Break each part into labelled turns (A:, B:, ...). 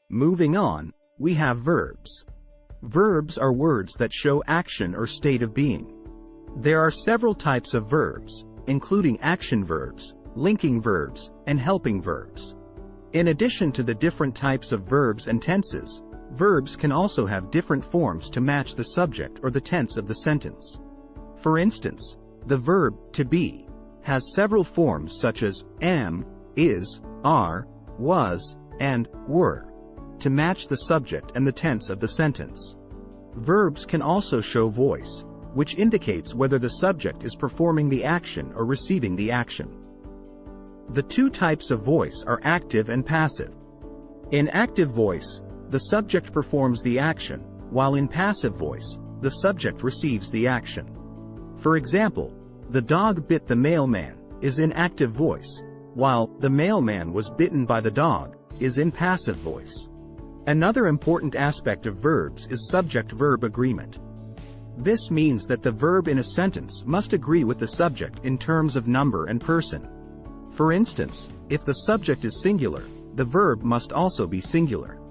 A: Moving on, we have verbs. Verbs are words that show action or state of being. There are several types of verbs, including action verbs, linking verbs, and helping verbs. In addition to the different types of verbs and tenses, verbs can also have different forms to match the subject or the tense of the sentence. For instance, the verb to be has several forms such as am, is, are, was, and were, to match the subject and the tense of the sentence. Verbs can also show voice, which indicates whether the subject is performing the action or receiving the action. The two types of voice are active and passive. In active voice, the subject performs the action, while in passive voice, the subject receives the action. For example, the dog bit the mailman is in active voice, while the mailman was bitten by the dog is in passive voice. Another important aspect of verbs is subject-verb agreement. This means that the verb in a sentence must agree with the subject in terms of number and person. For instance, if the subject is singular, the verb must also be singular.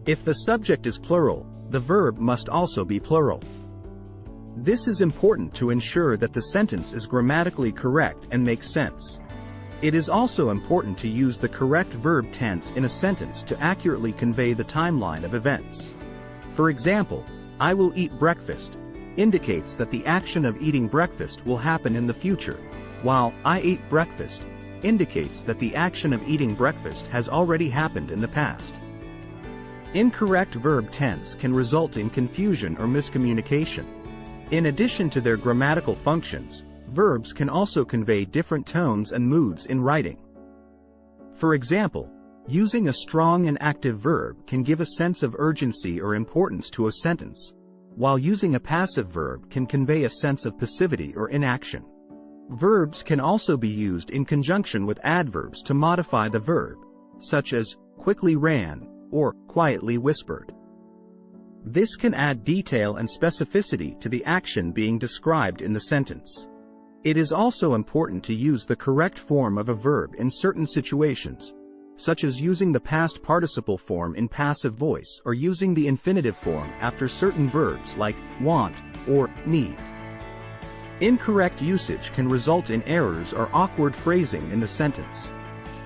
A: If the subject is plural, the verb must also be plural. This is important to ensure that the sentence is grammatically correct and makes sense. It is also important to use the correct verb tense in a sentence to accurately convey the timeline of events. For example, I will eat breakfast indicates that the action of eating breakfast will happen in the future, while I ate breakfast indicates that the action of eating breakfast has already happened in the past. Incorrect verb tense can result in confusion or miscommunication. In addition to their grammatical functions, verbs can also convey different tones and moods in writing. For example, using a strong and active verb can give a sense of urgency or importance to a sentence, while using a passive verb can convey a sense of passivity or inaction. Verbs can also be used in conjunction with adverbs to modify the verb, such as quickly ran or quietly whispered. This can add detail and specificity to the action being described in the sentence. It is also important to use the correct form of a verb in certain situations, such as using the past participle form in passive voice or using the infinitive form after certain verbs like want or need. Incorrect usage can result in errors or awkward phrasing in the sentence.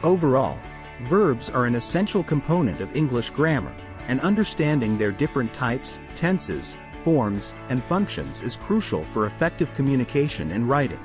A: Overall, verbs are an essential component of English grammar, and understanding their different types, tenses, forms, and functions is crucial for effective communication and writing.